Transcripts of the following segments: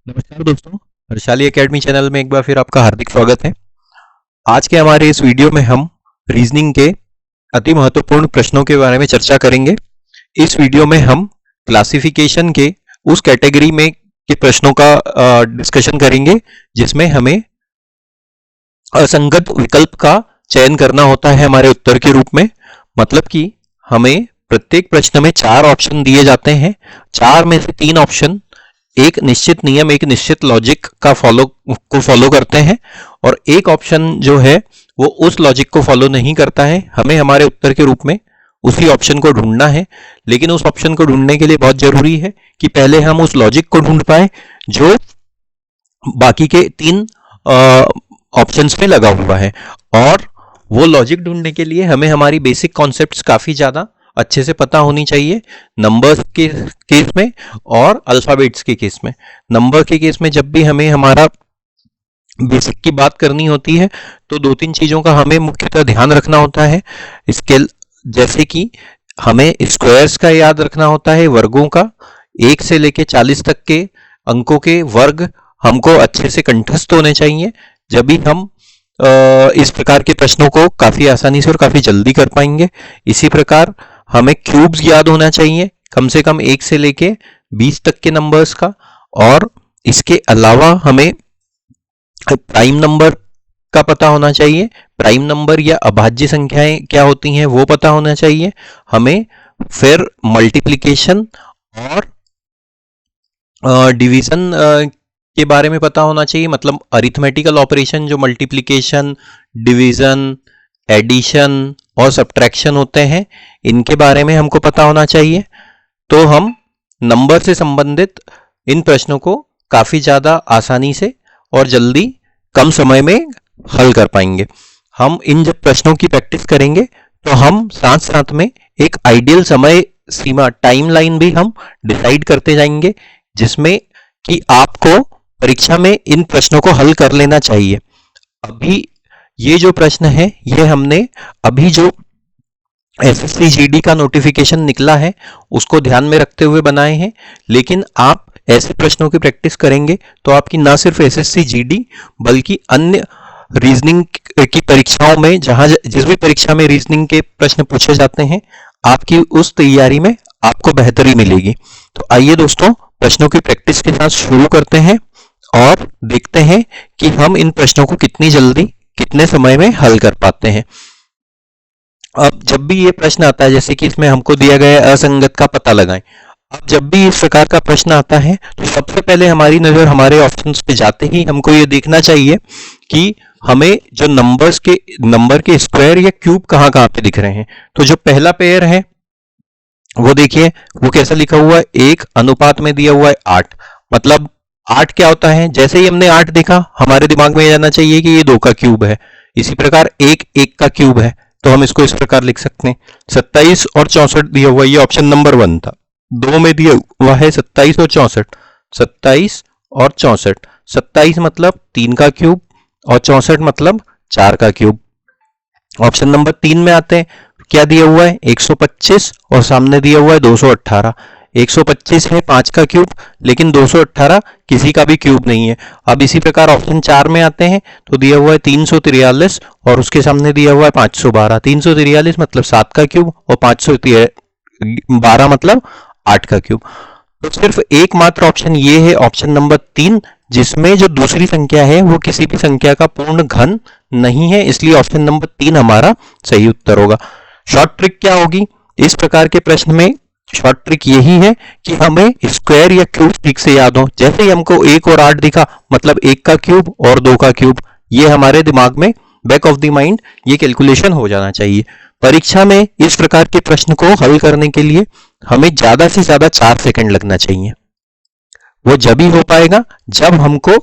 नमस्कार दोस्तों। Harshali academy channel में एक बार फिर आपका हार्दिक स्वागत है। आज के हमारे इस वीडियो में हम रीजनिंग के अति महत्वपूर्ण प्रश्नों के बारे में चर्चा करेंगे। इस वीडियो में हम क्लासिफिकेशन के उस कैटेगरी में के प्रश्नों का डिस्कशन करेंगे जिसमें हमें असंगत विकल्प का चयन करना होता है हमारे उत्तर के रूप में। मतलब कि हमें प्रत्येक प्रश्न में 4 ऑप्शन दिए जाते हैं। 4 में से 3 ऑप्शन एक निश्चित नियम, एक निश्चित लॉजिक का फॉलो करते हैं और एक ऑप्शन जो है वो उस लॉजिक को फॉलो नहीं करता है। हमें हमारे उत्तर के रूप में उसी ऑप्शन को ढूंढना है, लेकिन उस ऑप्शन को ढूंढने के लिए बहुत जरूरी है कि पहले हम उस लॉजिक को ढूंढ पाए जो बाकी के 3 ऑप्शंस में लगा हुआ है। और वो लॉजिक ढूंढने के लिए हमें हमारी बेसिक कॉन्सेप्ट्स काफी ज्यादा अच्छे से पता होनी चाहिए। नंबर्स के केस में और अल्फाबेट्स के केस में। नंबर के केस में जब भी हमें हमारा बेसिक की बात करनी होती है तो 2-3 चीजों का हमें मुख्यतः ध्यान रखना होता है। स्केल, जैसे कि हमें स्क्वायर्स का याद रखना होता है, वर्गों का। 1 से लेके 40 तक के अंकों के वर्ग हमको अच्छे से कंठस्थ होने चाहिए, जब भी हम इस प्रकार के प्रश्नों को काफी आसानी से और काफी जल्दी कर पाएंगे। इसी प्रकार हमें क्यूब्स याद होना चाहिए, कम से कम 1 से लेके 20 तक के नंबर्स का। और इसके अलावा हमें प्राइम नंबर का पता होना चाहिए। प्राइम नंबर या अभाज्य संख्याएं क्या होती हैं वो पता होना चाहिए हमें। फिर मल्टीप्लिकेशन और डिवीजन के बारे में पता होना चाहिए। मतलब अरिथमेटिकल ऑपरेशन जो मल्टीप्लिकेशन, डिवीजन, एडिशन और सब्ट्रैक्शन होते हैं, इनके बारे में हमको पता होना चाहिए। तो हम नंबर से संबंधित इन प्रश्नों को काफी ज्यादा आसानी से और जल्दी कम समय में हल कर पाएंगे। हम इन जब प्रश्नों की प्रैक्टिस करेंगे तो हम साथ साथ में एक आइडियल समय सीमा, टाइमलाइन भी हम डिसाइड करते जाएंगे, जिसमें कि आपको परीक्षा में इन प्रश्नों को हल कर लेना चाहिए। अभी ये जो प्रश्न है ये हमने अभी जो एसएससी जीडी का नोटिफिकेशन निकला है उसको ध्यान में रखते हुए बनाए हैं। लेकिन आप ऐसे प्रश्नों की प्रैक्टिस करेंगे तो आपकी ना सिर्फ एसएससी जीडी बल्कि अन्य रीजनिंग की परीक्षाओं में, जहां जिस भी परीक्षा में रीजनिंग के प्रश्न पूछे जाते हैं, आपकी उस तैयारी में आपको बेहतरी मिलेगी। तो आइए दोस्तों, प्रश्नों की प्रैक्टिस के साथ शुरू करते हैं और देखते हैं कि हम इन प्रश्नों को कितनी जल्दी, कितने समय में हल कर पाते हैं। अब जब भी ये प्रश्न आता है, जैसे कि इसमें हमको दिया गया है असंगत का पता लगाएं। अब जब भी इस प्रकार का प्रश्न आता है तो सबसे पहले हमारी नजर हमारे ऑप्शंस पे जाते ही हमको ये देखना चाहिए कि हमें जो नंबर के स्क्वायर या क्यूब कहाँ कहाँ पे दिख रहे हैं। तो जो पहला पेयर है वो देखिए, वो कैसा लिखा हुआ है, 1 अनुपात में दिया हुआ है 8। मतलब 8 क्या होता है, जैसे ही हमने 8 देखा हमारे दिमाग में ये जाना चाहिए कि ये 2 का क्यूब है। इसी प्रकार 1 1 का क्यूब है, तो हम इसको इस प्रकार लिख सकते हैं। 27 और 64 दिया हुआ, ये ऑप्शन नंबर 1 था। 2 में दिया हुआ है 27 और 64। 27 और 64, 27 मतलब 3 का क्यूब और 64 मतलब 4 का क्यूब। ऑप्शन नंबर 3 में आते हैं, क्या दिया हुआ है, 125 और सामने दिया हुआ है 218। 125 है 5 का क्यूब, लेकिन 218 किसी का भी क्यूब नहीं है। अब इसी प्रकार ऑप्शन 4 में आते हैं तो दिया हुआ है 343 और उसके सामने दिया हुआ है 512। 343 मतलब 7 का क्यूब और 512 मतलब 8 का क्यूब। तो सिर्फ एकमात्र ऑप्शन ये है, ऑप्शन नंबर 3, जिसमें जो दूसरी संख्या है वो किसी भी संख्या का पूर्ण घन नहीं है, इसलिए ऑप्शन नंबर 3 हमारा सही उत्तर होगा। शॉर्ट ट्रिक क्या होगी इस प्रकार के प्रश्न में? शॉर्ट ट्रिक यही है कि हमें स्क्वायर या क्यूब ठीक से याद हो। जैसे ही हमको 1 और 8 दिखा मतलब 1 का क्यूब और 2 का क्यूब, ये हमारे दिमाग में बैक ऑफ द माइंड ये कैलकुलेशन हो जाना चाहिए। परीक्षा में इस प्रकार के प्रश्न को हल करने के लिए हमें ज्यादा से ज्यादा 4 सेकंड लगना चाहिए। वो जब ही हो पाएगा जब हमको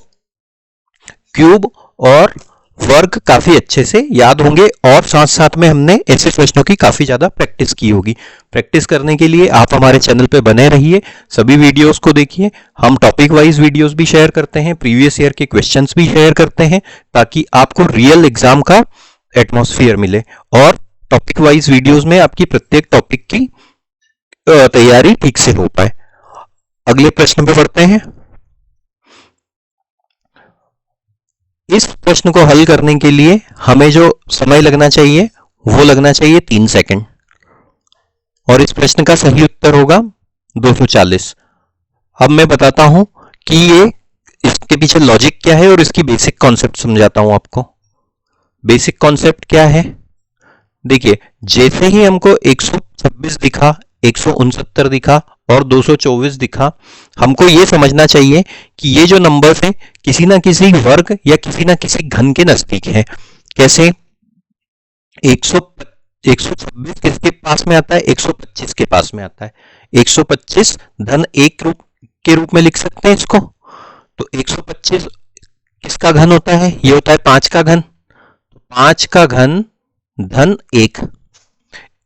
क्यूब और वर्ग काफी अच्छे से याद होंगे और साथ साथ में हमने ऐसे प्रश्नों की काफी ज्यादा प्रैक्टिस की होगी। प्रैक्टिस करने के लिए आप हमारे चैनल पे बने रहिए, सभी वीडियोस को देखिए। हम टॉपिक वाइज वीडियोस भी शेयर करते हैं, प्रीवियस ईयर के क्वेश्चंस भी शेयर करते हैं, ताकि आपको रियल एग्जाम का एटमॉस्फेयर मिले और टॉपिक वाइज वीडियोस में आपकी प्रत्येक टॉपिक की तैयारी ठीक से हो पाए। अगले प्रश्न पे बढ़ते हैं। इस प्रश्न को हल करने के लिए हमें जो समय लगना चाहिए वो लगना चाहिए 3 सेकंड, और इस प्रश्न का सही उत्तर होगा 240। अब मैं बताता हूं कि ये इसके पीछे लॉजिक क्या है और इसकी बेसिक कॉन्सेप्ट समझाता हूं आपको। बेसिक कॉन्सेप्ट क्या है, देखिए जैसे ही हमको 126 दिखा, 169 दिखा और 224 दिखा, हमको ये समझना चाहिए कि ये जो नंबर्स हैं किसी ना किसी वर्ग या किसी ना किसी घन के नजदीक है। कैसे? 126 किसके पास में आता है? 125 के पास में आता है। 125 धन 1 के रूप में लिख सकते हैं इसको। तो 125 किसका घन होता है? ये होता है 5 का घन। 5 का घन धन 1।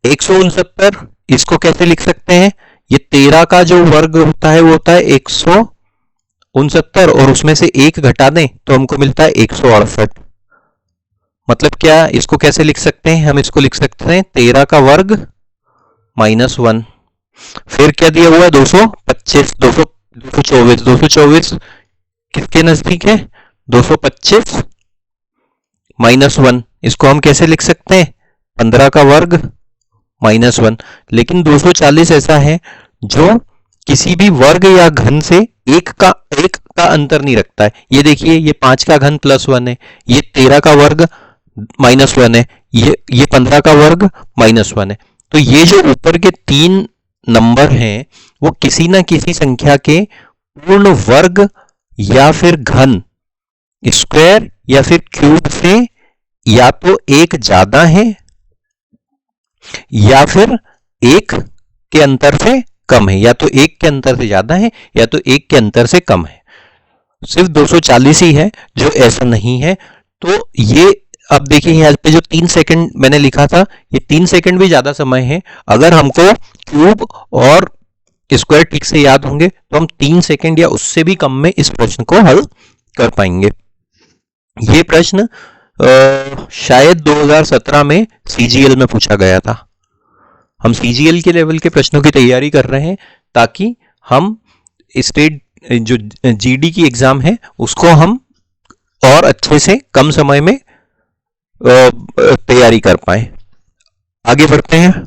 169 इसको कैसे लिख सकते हैं? ये 13 का जो वर्ग होता है वो होता है 169, और उसमें से 1 घटा दें तो हमको मिलता है 168। मतलब क्या, इसको कैसे लिख सकते हैं? हम इसको लिख सकते हैं 13 का वर्ग -1। फिर क्या दिया हुआ है? 225, 224। 224 किसके नजदीक है? 225 -1। इसको हम कैसे लिख सकते हैं? 15 का वर्ग -1। लेकिन 240 ऐसा है जो किसी भी वर्ग या घन से एक का अंतर नहीं रखता है। ये देखिए, ये 5 का घन +1 है, ये 13 का वर्ग -1 है, ये 15 का वर्ग -1 है। तो ये जो ऊपर के 3 नंबर हैं वो किसी ना किसी संख्या के पूर्ण वर्ग या फिर घन, स्क्वायर या फिर क्यूब से या तो एक ज्यादा है या फिर एक के अंतर से कम है, या तो एक के अंतर से ज्यादा है या तो एक के अंतर से कम है। सिर्फ 240 ही है जो ऐसा नहीं है। तो ये अब देखिए यहाँ पे जो 3 सेकंड मैंने लिखा था, ये 3 सेकंड भी ज्यादा समय है। अगर हमको क्यूब और स्क्वायर ठीक से याद होंगे तो हम 3 सेकंड या उससे भी कम में इस प्रश्न को हल कर पाएंगे। ये प्रश्न शायद 2017 में सीजीएल में पूछा गया था। हम सीजीएल के लेवल के प्रश्नों की तैयारी कर रहे हैं ताकि हम स्टेट जो जीडी की एग्जाम है उसको हम और अच्छे से कम समय में तैयारी कर पाए। आगे बढ़ते हैं।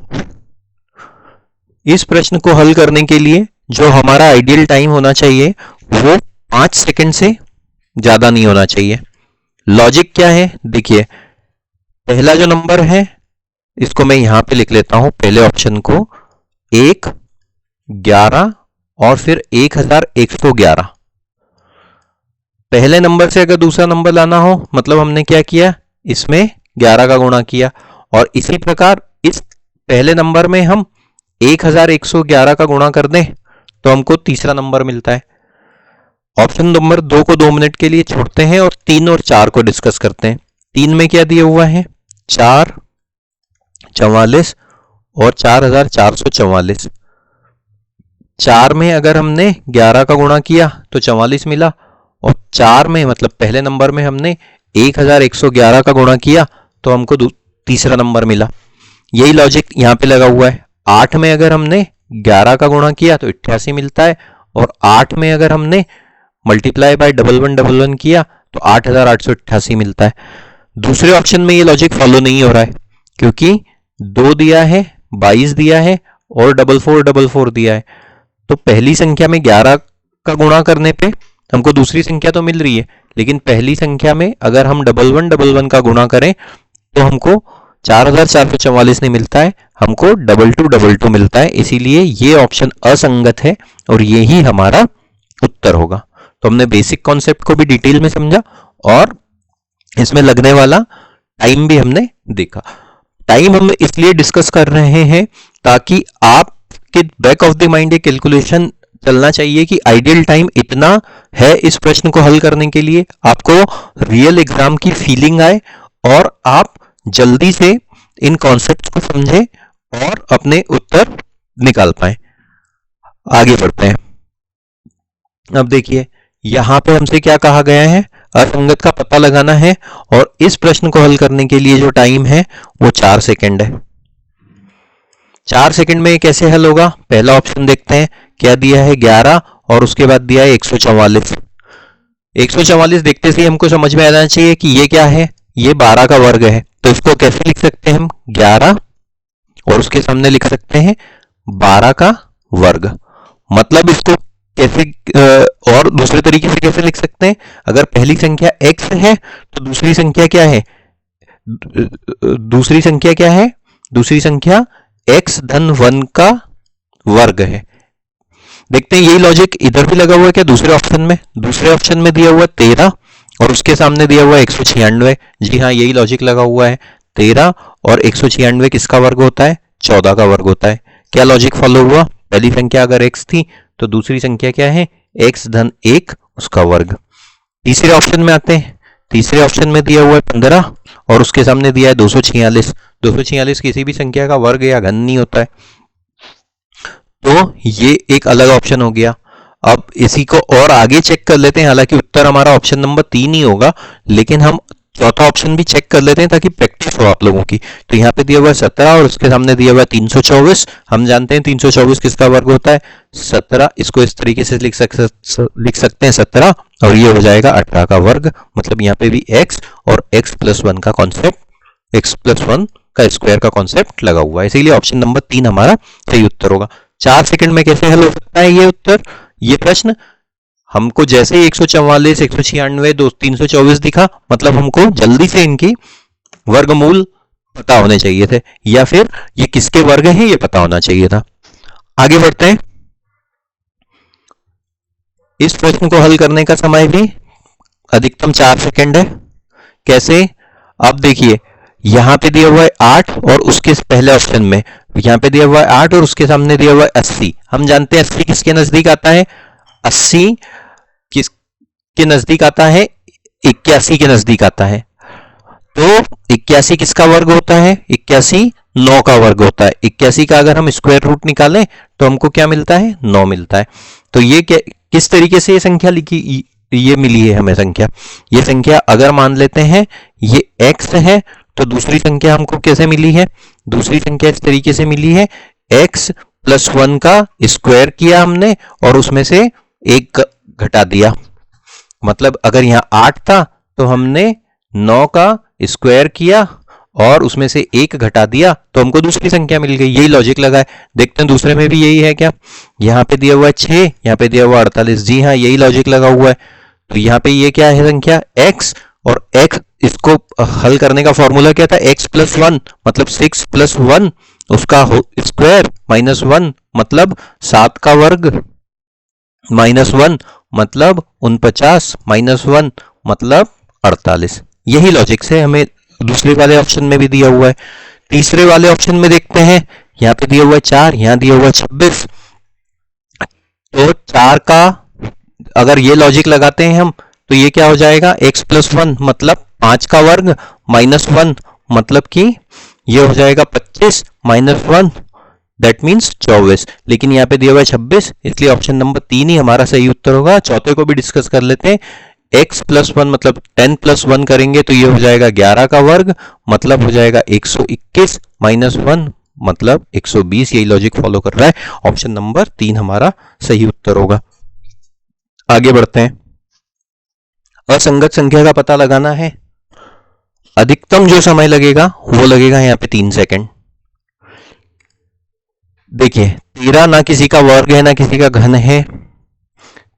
इस प्रश्न को हल करने के लिए जो हमारा आइडियल टाइम होना चाहिए वो 5 सेकंड से ज्यादा नहीं होना चाहिए। लॉजिक क्या है? देखिए, पहला जो नंबर है इसको मैं यहां पे लिख लेता हूं, पहले ऑप्शन को 1, 11 और फिर 1111। पहले नंबर से अगर दूसरा नंबर लाना हो मतलब हमने क्या किया, इसमें 11 का गुणा किया, और इसी प्रकार इस पहले नंबर में हम 1111 का गुणा कर दें तो हमको तीसरा नंबर मिलता है। ऑप्शन नंबर 2 को 2 मिनट के लिए छोड़ते हैं और 3 और 4 को डिस्कस करते हैं। 3 में क्या दिया हुआ है? 4, 44 और 4444। 4 में अगर हमने 11 का गुणा किया तो 44 मिला, और 4 में मतलब पहले नंबर में हमने 1111 का गुणा किया तो हमको तीसरा नंबर मिला। यही लॉजिक यहां पे लगा हुआ है। 8 में अगर हमने 11 का गुणा किया तो 88 मिलता है, और 8 में अगर हमने मल्टीप्लाई बाय 1111 किया तो 8888 मिलता है। दूसरे ऑप्शन में ये लॉजिक फॉलो नहीं हो रहा है क्योंकि 2 दिया है, 22 दिया है और 4444 दिया है। तो पहली संख्या में 11 का गुणा करने पे हमको दूसरी संख्या तो मिल रही है, लेकिन पहली संख्या में अगर हम 1111 का गुणा करें तो हमको 4444 नहीं मिलता है, हमको 2222 मिलता है। इसीलिए ये ऑप्शन असंगत है और ये ही हमारा उत्तर होगा। तो हमने बेसिक कॉन्सेप्ट को भी डिटेल में समझा और इसमें लगने वाला टाइम भी हमने देखा। टाइम हम इसलिए डिस्कस कर रहे हैं ताकि आपके बैक ऑफ द माइंड एक कैलकुलेशन चलना चाहिए कि आइडियल टाइम इतना है इस प्रश्न को हल करने के लिए, आपको रियल एग्जाम की फीलिंग आए और आप जल्दी से इन कॉन्सेप्ट्स को समझें और अपने उत्तर निकाल पाए। आगे बढ़ते हैं। अब देखिए यहां पे हमसे क्या कहा गया है, असंगत का पता लगाना है, और इस प्रश्न को हल करने के लिए जो टाइम है वो 4 सेकंड है। 4 सेकंड में कैसे हल होगा? पहला ऑप्शन देखते हैं, क्या दिया है 11 और उसके बाद दिया है 144। 144 देखते से हमको समझ में आना चाहिए कि ये क्या है, ये 12 का वर्ग है। तो इसको कैसे लिख सकते हैं हम, 11 और उसके सामने लिख सकते हैं 12 का वर्ग। मतलब इसको कैसे और दूसरे तरीके से कैसे लिख सकते हैं, अगर पहली संख्या x है तो दूसरी संख्या क्या है, दूसरी संख्या क्या है, दूसरी संख्या x धन 1 का वर्ग है। देखते हैं यही लॉजिक इधर भी लगा हुआ है क्या, दूसरे ऑप्शन में, दूसरे ऑप्शन में दिया हुआ 13 और उसके सामने दिया हुआ 196। जी हाँ, यही लॉजिक लगा हुआ है, 13 और 196 किसका वर्ग होता है, 14 का वर्ग होता है। क्या लॉजिक फॉलो हुआ, पहली संख्या अगर x थी तो दूसरी संख्या क्या है, x धन 1 उसका वर्ग। तीसरे ऑप्शन में आते हैं, तीसरे ऑप्शन में दिया हुआ है 15 और उसके सामने दिया है 246। 246 किसी भी संख्या का वर्ग या घन नहीं होता है, तो ये एक अलग ऑप्शन हो गया। अब इसी को और आगे चेक कर लेते हैं, हालांकि उत्तर हमारा ऑप्शन नंबर 3 ही होगा, लेकिन हम चौथा ऑप्शन भी चेक कर लेते हैं ताकि प्रैक्टिस हो आप लोगों की। तो यहाँ पे दिया हुआ है 17 और उसके सामने दिया हुआ है 324। हम जानते हैं 324 किसका वर्ग होता है, 17। इसको इस तरीके से लिख सकते हैं 17 और ये हो जाएगा 18 का वर्ग। मतलब यहाँ पे भी x और x प्लस 1 का कॉन्सेप्ट, x प्लस 1 का स्क्वायर का कॉन्सेप्ट लगा हुआ है, इसीलिए ऑप्शन नंबर 3 हमारा सही उत्तर होगा। 4 सेकंड में कैसे हल हो सकता है ये उत्तर, ये प्रश्न हमको जैसे ही 144, 196, 324 दिखा, मतलब हमको जल्दी से इनकी वर्गमूल पता होने चाहिए थे, या फिर ये किसके वर्ग हैं ये पता होना चाहिए था। आगे बढ़ते हैं। इस प्रश्न को हल करने का समय भी अधिकतम 4 सेकंड है। कैसे, अब देखिए यहां पे दिया हुआ है 8 और उसके पहले ऑप्शन में यहां पे दिया हुआ है 8 और उसके सामने दिया हुआ है 80। हम जानते हैं 80 किसके नजदीक आता है, 80 किसके नजदीक आता है, 81 के नजदीक आता है। तो 81 किसका वर्ग होता है, 81 9 का वर्ग होता है। 81 का अगर हम स्क्वायर रूट निकालें तो हमको क्या मिलता है, 9 मिलता है। तो ये किस तरीके से ये संख्या लिखी, ये मिली है हमें संख्या। ये संख्या अगर मान लेते हैं ये x है तो दूसरी संख्या हमको कैसे मिली है, दूसरी संख्या इस तरीके से मिली है, x प्लस 1 का स्क्वायर किया हमने और उसमें से 1 घटा दिया। मतलब अगर यहाँ 8 था तो हमने 9 का स्क्वायर किया और उसमें से 1 घटा दिया तो हमको दूसरी संख्या मिल गई। यही लॉजिक लगा है। देखते हैं दूसरे में भी यही है क्या, यहाँ पे दिया हुआ है 6, यहाँ पे दिया हुआ 48। जी हाँ, यही लॉजिक लगा हुआ है। तो यहाँ पे ये क्या है संख्या x, और x इसको हल करने का फॉर्मूला क्या था, x प्लस 1 मतलब 6 प्लस 1 उसका स्क्वायर माइनस 1 मतलब 7 का वर्ग माइनस 1 मतलब 49 माइनस 1 मतलब 48। यही लॉजिक से हमें दूसरे वाले ऑप्शन में भी दिया हुआ है। तीसरे वाले ऑप्शन में देखते हैं, यहाँ पे दिया हुआ है 4, यहाँ दिया हुआ है 26। तो 4 का अगर ये लॉजिक लगाते हैं हम तो ये क्या हो जाएगा, x प्लस 1 मतलब 5 का वर्ग माइनस 1 मतलब कि ये हो जाएगा 25 माइनस 1 दैट मीन्स 24। लेकिन यहाँ पे दिया हुआ है 26, इसलिए ऑप्शन नंबर 3 ही हमारा सही उत्तर होगा। चौथे को भी डिस्कस कर लेते हैं। x प्लस 1 मतलब 10 प्लस 1 करेंगे तो ये हो जाएगा 11 का वर्ग मतलब हो जाएगा 121 माइनस 1 मतलब 120। यही लॉजिक फॉलो कर रहा है। ऑप्शन नंबर 3 हमारा सही उत्तर होगा। आगे बढ़ते हैं। असंगत संख्या का पता लगाना है। अधिकतम जो समय लगेगा वो लगेगा यहाँ पे 3 सेकंड। देखिए 13 ना किसी का वर्ग है ना किसी का घन है,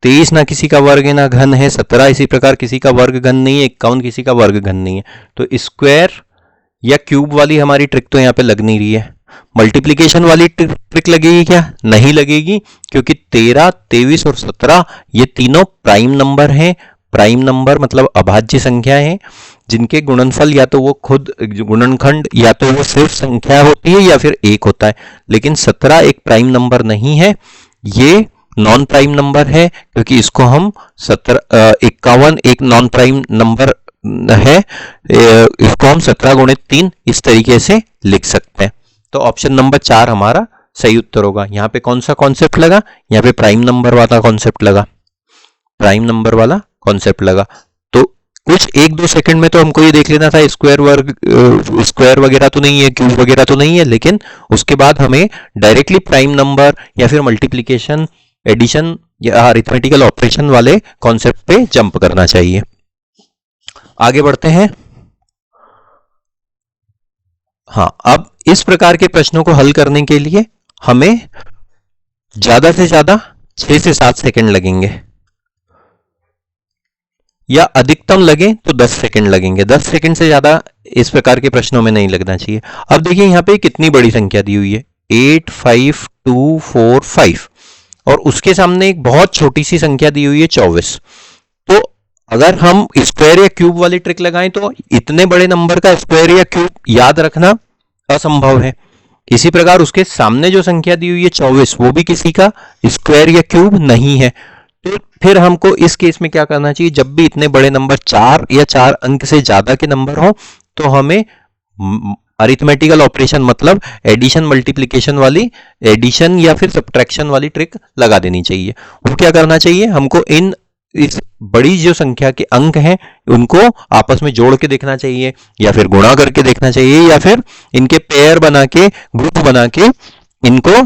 23 ना किसी का वर्ग है ना घन है, 17 इसी प्रकार किसी का वर्ग घन नहीं है, 51 किसी का वर्ग घन नहीं है। तो स्क्वायर या क्यूब वाली हमारी ट्रिक तो यहाँ पे लग नहीं रही है। मल्टीप्लिकेशन वाली ट्रिक लगेगी क्या, नहीं लगेगी, क्योंकि 13, 23 और 17 ये तीनों प्राइम नंबर हैं। प्राइम नंबर मतलब अभाज्य संख्या है जिनके गुणनफल या तो वो खुद गुणनखंड या तो वो सिर्फ संख्या होती है या फिर एक होता है। लेकिन 17 एक प्राइम नंबर नहीं है, ये नॉन प्राइम नंबर है, क्योंकि इसको हम 51 एक नॉन प्राइम नंबर है, इसको हम 17 गुणित 3 इस तरीके से लिख सकते हैं। तो ऑप्शन नंबर 4 हमारा सही उत्तर होगा। यहाँ पे कौन सा कॉन्सेप्ट लगा, यहाँ पे प्राइम नंबर वाला कॉन्सेप्ट लगा, प्राइम नंबर वाला कॉन्सेप्ट लगा। तो कुछ 1-2 सेकंड में तो हमको ये देख लेना था स्क्वायर वगैरह तो नहीं है, क्यूब वगैरह तो नहीं है, लेकिन उसके बाद हमें डायरेक्टली प्राइम नंबर या फिर मल्टीप्लिकेशन, एडिशन या अरिथमेटिकल ऑपरेशन वाले कॉन्सेप्ट पे जंप करना चाहिए। आगे बढ़ते हैं। हाँ, अब इस प्रकार के प्रश्नों को हल करने के लिए हमें ज्यादा से ज्यादा 6 से 7 सेकंड लगेंगे, या अधिकतम लगे तो 10 सेकंड लगेंगे। 10 सेकंड से ज्यादा इस प्रकार के प्रश्नों में नहीं लगना चाहिए। अब देखिए यहां पे कितनी बड़ी संख्या दी हुई है, 8 5 2 4 5, और उसके सामने एक बहुत छोटी सी संख्या दी हुई है 24। तो अगर हम स्क्वायर या क्यूब वाली ट्रिक लगाएं तो इतने बड़े नंबर का स्क्वायर या क्यूब याद रखना असंभव है। इसी प्रकार उसके सामने जो संख्या दी हुई है 24, वो भी किसी का स्क्वायर या क्यूब नहीं है। तो फिर हमको इस केस में क्या करना चाहिए, जब भी इतने बड़े नंबर 4 या 4 अंक से ज्यादा के नंबर हो तो हमें अरिथमेटिकल ऑपरेशन मतलब एडिशन मल्टीप्लिकेशन वाली, एडिशन या फिर सब्ट्रैक्शन वाली ट्रिक लगा देनी चाहिए। वो क्या करना चाहिए, हमको इस बड़ी जो संख्या के अंक हैं उनको आपस में जोड़ के देखना चाहिए, या फिर गुणा करके देखना चाहिए, या फिर इनके पेयर बना के, ग्रुप बना के इनको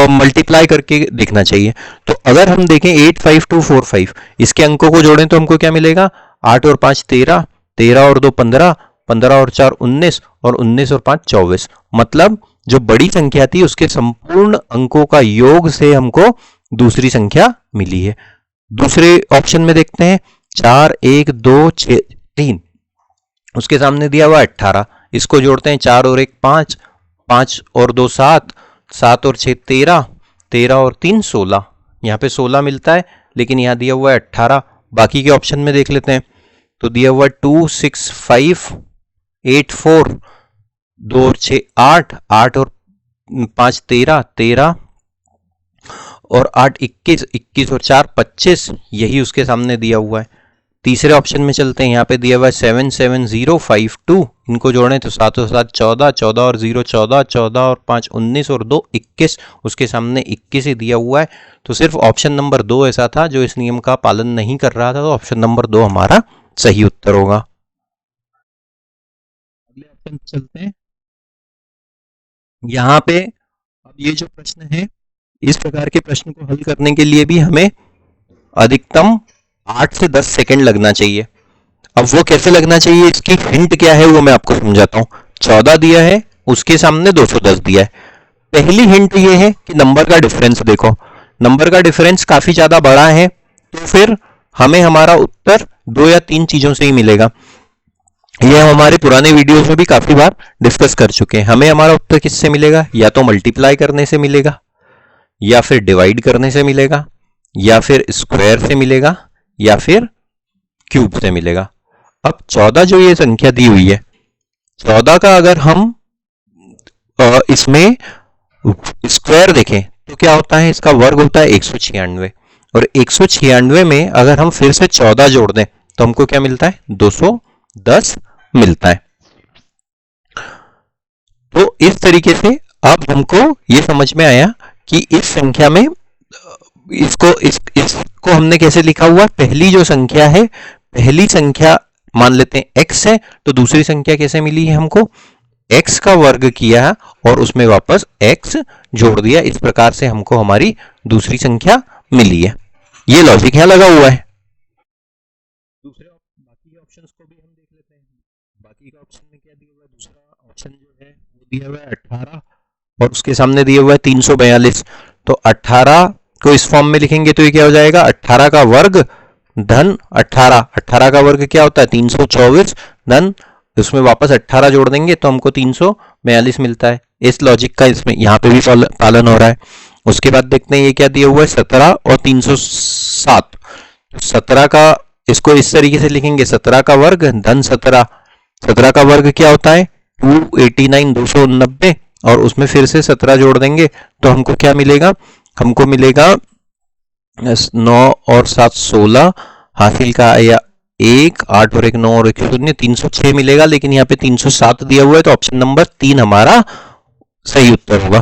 मल्टीप्लाई करके देखना चाहिए। तो अगर हम देखें 8 5 2 4 5, इसके अंकों को जोड़ें तो हमको क्या मिलेगा, 8 और 5 13, 13 और 2 15, 15 और 4 19, और 19 और 5 24। मतलब जो बड़ी संख्या थी उसके संपूर्ण अंकों का योग से हमको दूसरी संख्या मिली है। दूसरे ऑप्शन में देखते हैं, 4 1 2 6 3, उसके सामने दिया हुआ 18, इसको जोड़ते हैं, 4 और 1 5, 5 और 2 7, 7 और 6 13, 13 और 3 16, यहाँ पे 16 मिलता है, लेकिन यहाँ दिया हुआ है 18। बाकी के ऑप्शन में देख लेते हैं, तो दिया हुआ 2 6 5 8 4, 2 और 6 8, 8 और 5 13, 13 और 8 21, 21 और 4 25, यही उसके सामने दिया हुआ है। तीसरे ऑप्शन में चलते हैं, यहाँ पे दिया हुआ है 7 7 0 5 2, इनको जोड़ें तो 7 और 7 14, 14 और 0 14, 14 और 5 19 और 2 21, उसके सामने 21 ही दिया हुआ है। तो सिर्फ ऑप्शन नंबर 2 ऐसा था जो इस नियम का पालन नहीं कर रहा था, तो ऑप्शन नंबर 2 हमारा सही उत्तर होगा। अगले ऑप्शन चलते हैं। यहाँ पे अब ये जो प्रश्न है, इस प्रकार के प्रश्न को हल करने के लिए भी हमें अधिकतम 8 से 10 सेकंड लगना चाहिए। अब वो कैसे लगना चाहिए, इसकी हिंट क्या है वो मैं आपको समझाता हूं। 14 दिया है, उसके सामने 210 दिया है। पहली हिंट ये है कि नंबर का डिफरेंस देखो, नंबर का डिफरेंस काफी ज्यादा बड़ा है, तो फिर हमें हमारा उत्तर 2 या 3 चीजों से ही मिलेगा। ये हम हमारे पुराने वीडियोस में भी काफी बार डिस्कस कर चुके हैं। हमें हमारा उत्तर किससे मिलेगा, या तो मल्टीप्लाई करने से मिलेगा, या फिर डिवाइड करने से मिलेगा, या फिर स्क्वायर से मिलेगा, या फिर क्यूब से मिलेगा। अब 14 जो ये संख्या दी हुई है, 14 का अगर हम इसमें स्क्वायर देखें तो क्या होता है, इसका वर्ग होता है 196, और 196 में अगर हम फिर से 14 जोड़ दें तो हमको क्या मिलता है, 210 मिलता है। तो इस तरीके से अब हमको ये समझ में आया कि इस संख्या में इसको हमने कैसे लिखा हुआ। पहली जो संख्या है, पहली संख्या मान लेते हैं x है, तो दूसरी संख्या कैसे मिली है हमको, x का वर्ग किया और उसमें वापस x जोड़ दिया। इस प्रकार से हमको हमारी दूसरी संख्या मिली है। ये लॉजिक यहां लगा हुआ है। दूसरे बाकी के ऑप्शंस को भी हम देख लेते हैं। बाकी का ऑप्शन में क्या दिया हुआ है, दूसरा ऑप्शन जो है वो दिया हुआ है 18, और उसके सामने दिया हुआ है 342। तो 18 को इस फॉर्म में लिखेंगे तो ये क्या हो जाएगा, 18 का वर्ग धन 18, 18 का वर्ग क्या होता है 324, धन उसमें वापस 18 जोड़ देंगे तो हमको 342 मिलता है। इस लॉजिक का इसमें यहाँ पे भी पालन हो रहा है। उसके बाद देखते हैं ये क्या दिया हुआ है, 17 और 307। 17 का इसको इस तरीके से लिखेंगे, 17 का वर्ग धन 17, 17 का वर्ग क्या होता है 289, 290, और उसमें फिर से 17 जोड़ देंगे तो हमको क्या मिलेगा, हमको मिलेगा 9 और 7 16, हासिल का आया 1, 8 और 1 9 और 1 0, 306 मिलेगा। लेकिन यहाँ पे 307 दिया हुआ है, तो ऑप्शन नंबर 3 हमारा सही उत्तर होगा।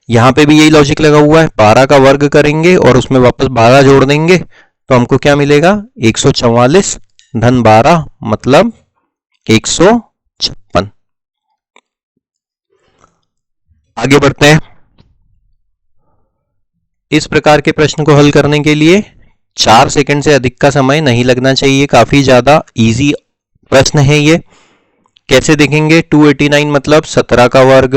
यहाँ पे भी यही लॉजिक लगा हुआ है, 12 का वर्ग करेंगे और उसमें वापस 12 जोड़ देंगे तो हमको क्या मिलेगा, 144 धन 12 मतलब 156। आगे बढ़ते हैं। इस प्रकार के प्रश्न को हल करने के लिए 4 सेकंड से अधिक का समय नहीं लगना चाहिए। काफी ज्यादा इजी प्रश्न है ये। कैसे देखेंगे? 289 मतलब 17 का वर्ग।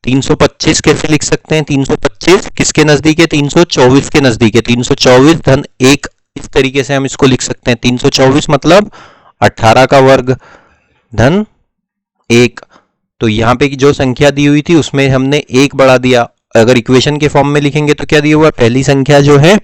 325 कैसे लिख सकते हैं? 325 किसके नजदीक है? 324 के नजदीक है। 324 धन 1, इस तरीके से हम इसको लिख सकते हैं। 324 मतलब 18 का वर्ग धन 1। तो यहां पे जो संख्या दी हुई थी उसमें हमने 1 बढ़ा दिया। अगर इक्वेशन के फॉर्म में लिखेंगे तो क्या दिया हुआ? पहली संख्या जो है,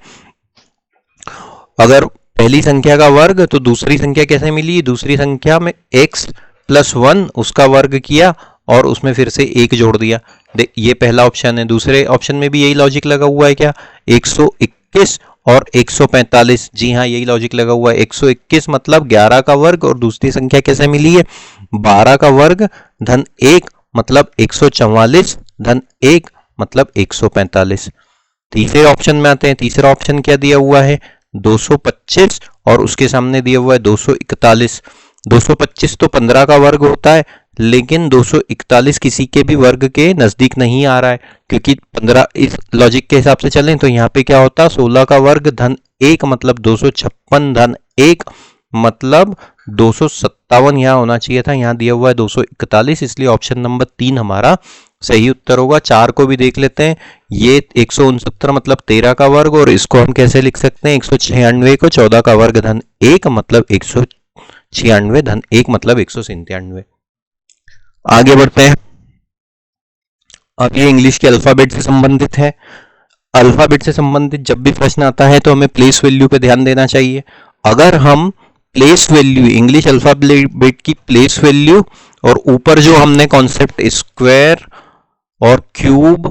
अगर पहली संख्या का वर्ग तो दूसरी संख्या कैसे मिली? दूसरी संख्या में x प्लस 1 उसका वर्ग किया और उसमें फिर से 1 जोड़ दिया। ये पहला ऑप्शन है। दूसरे ऑप्शन में भी यही लॉजिक लगा हुआ है क्या? 121 और 145। जी हाँ, यही लॉजिक लगा हुआ है। 121 मतलब 11 का वर्ग और दूसरी संख्या कैसे मिली है? 12 का वर्ग धन 1 मतलब 144 धन 1 मतलब 145। तीसरे ऑप्शन में आते हैं। तीसरा ऑप्शन क्या दिया हुआ है? 225 और उसके सामने दिया हुआ है 241। 225 तो 15 का वर्ग होता है, लेकिन 241 किसी के भी वर्ग के नजदीक नहीं आ रहा है, क्योंकि 15 इस लॉजिक के हिसाब से चलें तो यहाँ पे क्या होता? 16 का वर्ग धन 1 मतलब 256 धन 1 मतलब 257 यहाँ होना चाहिए था। यहाँ दिया हुआ है 241, इसलिए ऑप्शन नंबर 3 हमारा सही उत्तर होगा। 4 को भी देख लेते हैं। ये 169 मतलब 13 का वर्ग, और इसको हम कैसे लिख सकते हैं? 196 को 14 का वर्ग धन 1 मतलब 196 धन 1 मतलब 197। आगे बढ़ते हैं। अब ये इंग्लिश के अल्फाबेट से संबंधित है। अल्फाबेट से संबंधित जब भी प्रश्न आता है तो हमें प्लेस वैल्यू पे ध्यान देना चाहिए। अगर हम प्लेस वैल्यू, इंग्लिश अल्फाबेट की प्लेस वैल्यू, और ऊपर जो हमने कॉन्सेप्ट स्क्वायर और क्यूब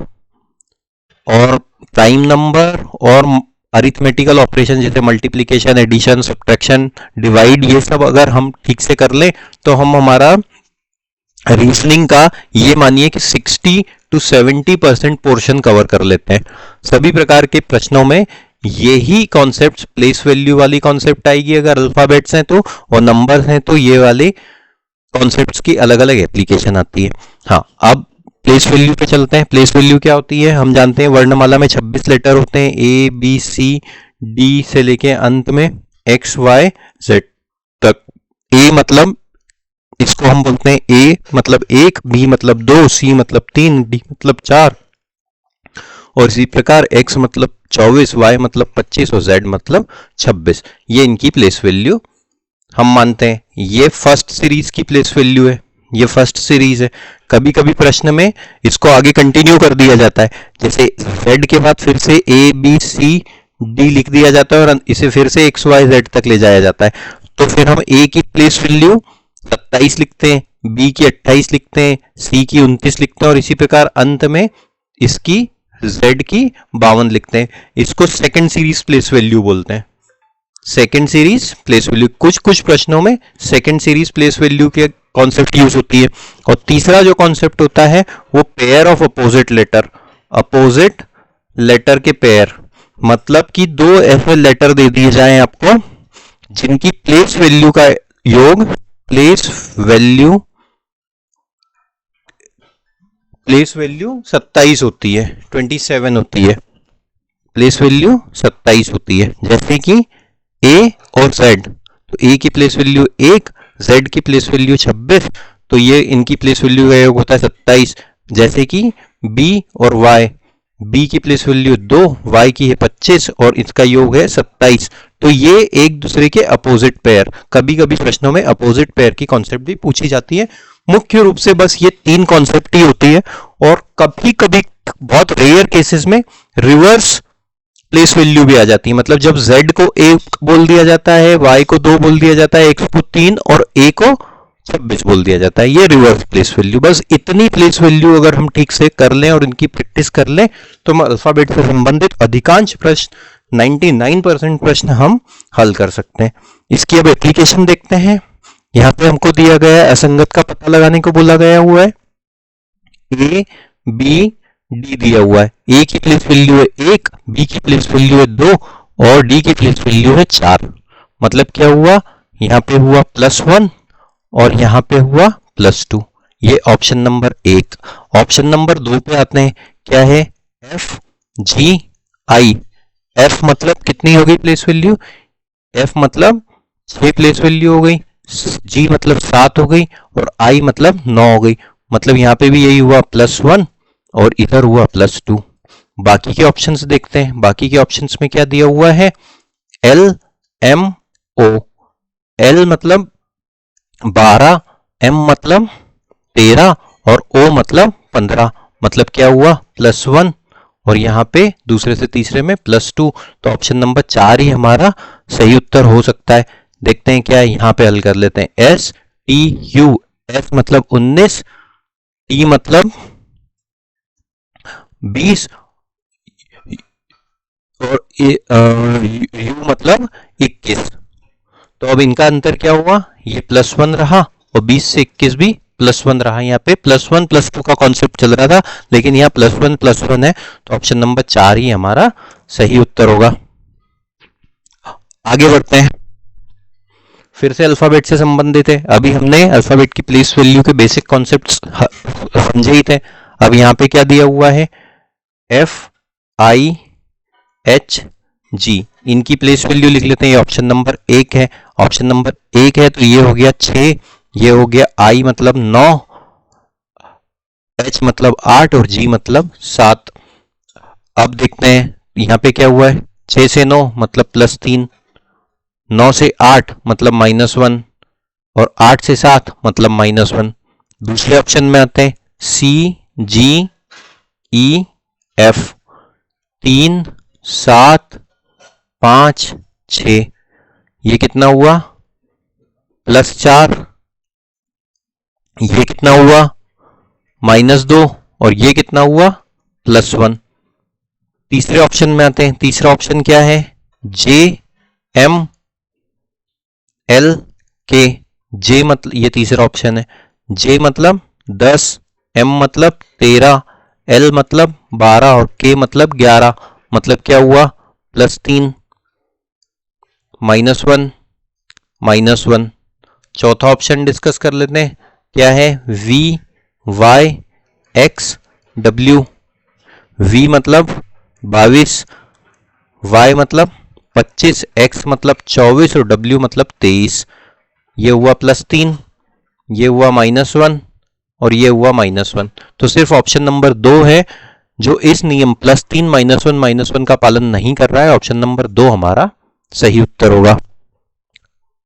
और प्राइम नंबर और अरिथमेटिकल ऑपरेशन जैसे मल्टीप्लिकेशन, एडिशन, सब्ट्रैक्शन, डिवाइड, ये सब अगर हम ठीक से कर लें तो हम हमारा रीजनिंग का ये मानिए कि 60 to 70% पोर्शन कवर कर लेते हैं। सभी प्रकार के प्रश्नों में यही कॉन्सेप्ट, प्लेस वैल्यू वाली कॉन्सेप्ट आएगी अगर अल्फाबेट्स हैं तो, और नंबर्स हैं तो ये वाले कॉन्सेप्ट्स की अलग अलग एप्लीकेशन आती है। हाँ, अब प्लेस वैल्यू पे चलते हैं। प्लेस वैल्यू क्या होती है? हम जानते हैं वर्णमाला में 26 लेटर होते हैं, A B C D से लेके अंत में X Y Z तक। A मतलब इसको हम बोलते हैं A मतलब 1, B मतलब 2, C मतलब 3, D मतलब 4, और इसी प्रकार X मतलब 24, Y मतलब 25 और Z मतलब 26। ये इनकी प्लेस वैल्यू हम मानते हैं। ये फर्स्ट सीरीज की प्लेस वैल्यू है। ये फर्स्ट सीरीज है। कभी कभी प्रश्न में इसको आगे कंटिन्यू कर दिया जाता है, जैसे Z के बाद फिर से A B C D लिख दिया जाता है और इसे फिर से X Y Z तक ले जाया जाता है। तो फिर हम A की प्लेस वैल्यू 27 लिखते हैं, B की 28 लिखते हैं, C की 29 लिखते हैं, और इसी प्रकार अंत में इसकी Z की 52 लिखते हैं। इसको सेकंड सीरीज प्लेस वैल्यू बोलते हैं। सेकंड सीरीज प्लेस वैल्यू, कुछ कुछ प्रश्नों में सेकंड सीरीज प्लेस वैल्यू के कॉन्सेप्ट यूज होती है। और तीसरा जो कॉन्सेप्ट होता है वो pair of opposite letter. Opposite letter के पेयर मतलब कि दो ऐसे लेटर दे दिए जाएं आपको जिनकी प्लेस वैल्यू का योग प्लेस वैल्यू 27 होती है, 27 होती है। प्लेस वैल्यू 27 होती है, जैसे कि A और Z। तो A की प्लेस वैल्यू 1, Z की प्लेस वैल्यू 26, तो ये इनकी प्लेस वैल्यू का योग होता है 27। जैसे कि B और Y, B की प्लेस वैल्यू 2, Y की है 25 और इसका योग है 27। तो ये एक दूसरे के अपोजिट पेयर। कभी कभी प्रश्नों में अपोजिट पेयर की कॉन्सेप्ट भी पूछी जाती है। मुख्य रूप से बस ये 3 कॉन्सेप्ट ही होती है, और कभी कभी बहुत रेयर केसेस में रिवर्स प्लेस वैल्यू भी आ जाती है। मतलब जब Z को 1 बोल दिया जाता है, Y को 2 बोल दिया जाता है, X को 3 और A को 26 बोल दिया जाता है। ये रिवर्स प्लेस वैल्यू। बस इतनी प्लेस वैल्यू अगर हम ठीक से कर लें और इनकी प्रैक्टिस कर लें तो हम अल्फाबेट से संबंधित अधिकांश प्रश्न, 99% प्रश्न हम हल कर सकते हैं। इसकी अब एप्लीकेशन देखते हैं। यहाँ पे हमको दिया गया है, असंगत का पता लगाने को बोला गया हुआ है। A B D दिया हुआ है। A की प्लेस वैल्यू है 1, B की प्लेस वैल्यू है 2 और D की प्लेस वैल्यू है 4। मतलब क्या हुआ? यहाँ पे हुआ +1 और यहाँ पे हुआ +2। ये ऑप्शन नंबर 1। ऑप्शन नंबर 2 पे आते हैं। क्या है? F G आई, एफ मतलब कितनी हो गई प्लेस वैल्यू, एफ मतलब 6 प्लेस वैल्यू हो गई, जी मतलब 7 हो गई और आई मतलब 9 हो गई। मतलब यहाँ पे भी यही हुआ +1 और इधर हुआ +2। बाकी के ऑप्शंस देखते हैं। बाकी के ऑप्शंस में क्या दिया हुआ है, एल एम ओ, एल मतलब 12, एम मतलब 13 और ओ मतलब 15। मतलब क्या हुआ +1 और यहाँ पे दूसरे से तीसरे में +2। तो ऑप्शन नंबर 4 ही हमारा सही उत्तर हो सकता है। देखते हैं क्या है, यहाँ पे हल कर लेते हैं। एस टी यू, एस मतलब 19, टी मतलब 20 और यू मतलब 21। तो अब इनका अंतर क्या हुआ, ये +1 रहा और 20 से 21 भी +1 रहा। यहाँ पे +1 +2 का कॉन्सेप्ट चल रहा था, लेकिन यहाँ +1 है। तो ऑप्शन नंबर 4 ही हमारा सही उत्तर होगा। आगे बढ़ते हैं। फिर से अल्फाबेट से संबंधित है। अभी हमने अल्फाबेट की प्लेस वैल्यू के बेसिक कॉन्सेप्ट्स समझे ही थे। अब यहाँ पे क्या दिया हुआ है, FIH G, इनकी प्लेस वैल्यू लिख लेते हैं। ये ऑप्शन नंबर 1 है। ऑप्शन नंबर 1 है तो ये हो गया 6, ये हो गया I मतलब 9, H मतलब 8 और G मतलब 7। अब देखते हैं यहाँ पे क्या हुआ है, 6 से 9 मतलब +3, 9 से 8 मतलब -1 और 8 से 7 मतलब -1। दूसरे ऑप्शन में आते हैं, CGEF, 3 7 5 6, ये कितना हुआ +4, ये कितना हुआ -2 और ये कितना हुआ +1। तीसरे ऑप्शन में आते हैं। तीसरा ऑप्शन क्या है, JMLK, J मतलब, ये तीसरा ऑप्शन है। J मतलब 10, M मतलब 13, L मतलब 12 और K मतलब 11। मतलब क्या हुआ +3 -1 -1। चौथा ऑप्शन डिस्कस कर लेते हैं, क्या है, VYXW, V मतलब 22, Y मतलब 25, X मतलब 24 और W मतलब 23। ये हुआ +3, ये हुआ -1 और ये हुआ -1। तो सिर्फ ऑप्शन नंबर 2 है जो इस नियम +3 -1 का पालन नहीं कर रहा है। ऑप्शन नंबर 2 हमारा सही उत्तर होगा।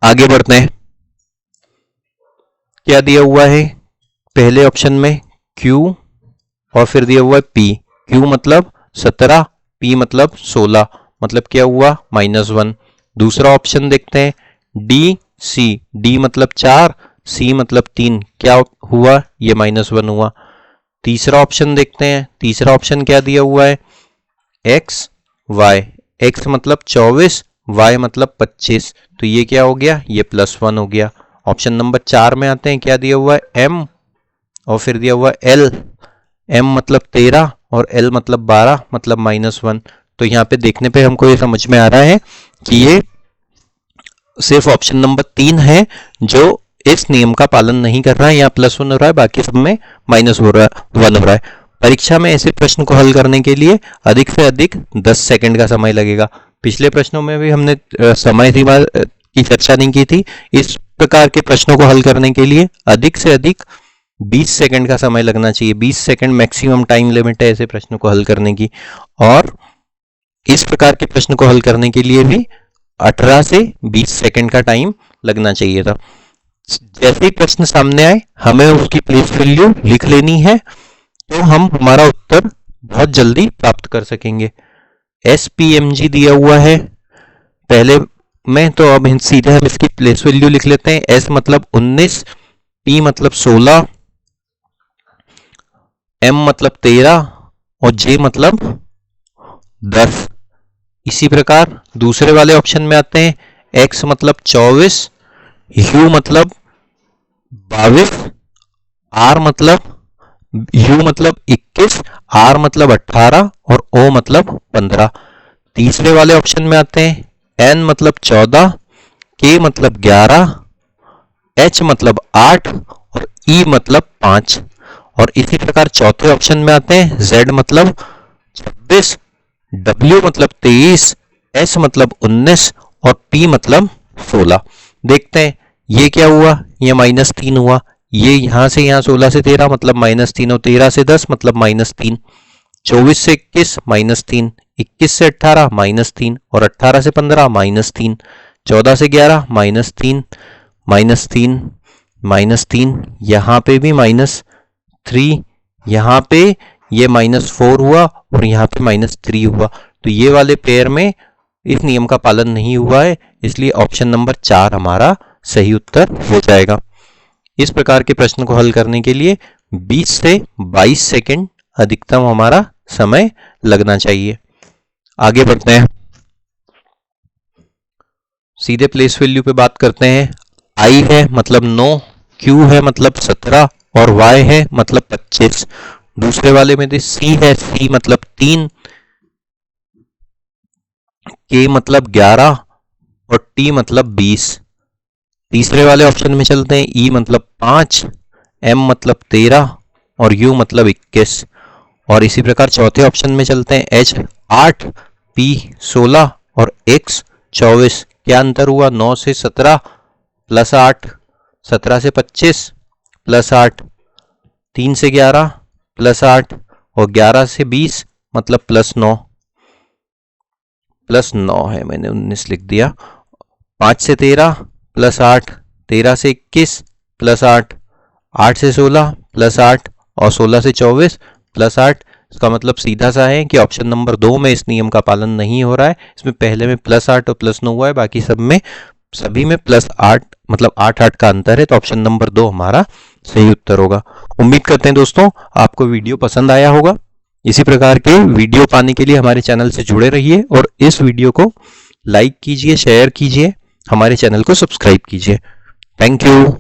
आगे बढ़ते हैं। क्या दिया हुआ है, पहले ऑप्शन में Q और फिर दिया हुआ है P। Q मतलब 17, P मतलब 16। मतलब क्या हुआ -1। दूसरा ऑप्शन देखते हैं, DC, D मतलब 4, C मतलब 3। क्या हुआ, ये -1 हुआ। तीसरा ऑप्शन देखते हैं। तीसरा ऑप्शन क्या दिया हुआ है, XY, X मतलब 24, Y मतलब 25। तो ये क्या हो गया, ये +1 हो गया। ऑप्शन नंबर 4 में आते हैं। क्या दिया हुआ है, M और फिर दिया हुआ है L। M मतलब 13 और L मतलब 12, मतलब -1। तो यहाँ पे देखने पे हमको ये समझ में आ रहा है कि ये सिर्फ ऑप्शन नंबर 3 है जो इस नियम का पालन नहीं कर रहा है। यहाँ +1 हो रहा है, बाकी सब में -1 हो रहा है। परीक्षा में ऐसे प्रश्न को हल करने के लिए अधिक से अधिक 10 सेकंड का समय लगेगा। पिछले प्रश्नों में भी हमने समय सीमा की चर्चा नहीं की थी। इस प्रकार के प्रश्नों को हल करने के लिए अधिक से अधिक 20 सेकंड का समय लगना चाहिए। 20 सेकंड मैक्सिमम टाइम लिमिट है ऐसे प्रश्नों को हल करने की। और इस प्रकार के प्रश्न को हल करने के लिए भी 18 से 20 सेकंड का टाइम लगना चाहिए था। जैसे ही प्रश्न सामने आए हमें उसकी प्लेस वैल्यू लिख लेनी है, तो हम हमारा उत्तर बहुत जल्दी प्राप्त कर सकेंगे। SPMG दिया हुआ है पहले में, तो अब सीधे हम इसकी प्लेस वैल्यू लिख लेते हैं। S मतलब 19, P मतलब 16, M मतलब 13 और J मतलब 10। इसी प्रकार दूसरे वाले ऑप्शन में आते हैं। X मतलब 24, U मतलब 22, R मतलब U मतलब 21, R मतलब 18 और O मतलब 15। तीसरे वाले ऑप्शन में आते हैं। N मतलब 14, K मतलब 11, H मतलब 8 और E मतलब 5। और इसी प्रकार चौथे ऑप्शन में आते हैं। Z मतलब 26, W मतलब 23, S मतलब 19 और T मतलब 16। देखते हैं ये क्या हुआ, ये -3 हुआ, ये यहां से यहाँ 16 से 13 मतलब -3 और 13 से 10 मतलब -3, 24 से 21 -3, 21 से 18 -3 और 18 से 15 -3, 14 से 11 -3, -3, -3, यहाँ पे भी -3, यहाँ पे ये -4 हुआ और यहाँ पे -3 हुआ। तो ये वाले पेयर में इस नियम का पालन नहीं हुआ है, इसलिए ऑप्शन नंबर 4 हमारा सही उत्तर हो जाएगा। इस प्रकार के प्रश्न को हल करने के लिए 20 से 22 सेकंड अधिकतम हमारा समय लगना चाहिए। आगे बढ़ते हैं, सीधे प्लेस वैल्यू पे बात करते हैं। I है मतलब 9, Q है मतलब 17 और Y है मतलब 25। दूसरे वाले में C है, C मतलब 3, K मतलब 11 और T मतलब 20। तीसरे वाले ऑप्शन में चलते हैं, E मतलब 5, M मतलब 13 और U मतलब 21। और इसी प्रकार चौथे ऑप्शन में चलते हैं, H 8, P 16 और X 24। क्या अंतर हुआ, 9 से 17 प्लस 8, 17 से 25 प्लस 8, 3 से 11 प्लस 8 और 11 से 20 मतलब +9, +9 है, मैंने 19 लिख दिया। 5 से 13 प्लस 8, 13 से 21 प्लस 8, 8 से 16 प्लस 8 और 16 से 24 प्लस 8। इसका मतलब सीधा सा है कि ऑप्शन नंबर 2 में इस नियम का पालन नहीं हो रहा है। इसमें पहले में +8 और +9 हुआ है, बाकी सभी में +8 मतलब 8 का अंतर है। तो ऑप्शन नंबर 2 हमारा सही उत्तर होगा। उम्मीद करते हैं दोस्तों आपको वीडियो पसंद आया होगा। इसी प्रकार के वीडियो पाने के लिए हमारे चैनल से जुड़े रहिए और इस वीडियो को लाइक कीजिए, शेयर कीजिए, हमारे चैनल को सब्सक्राइब कीजिए। Thank you.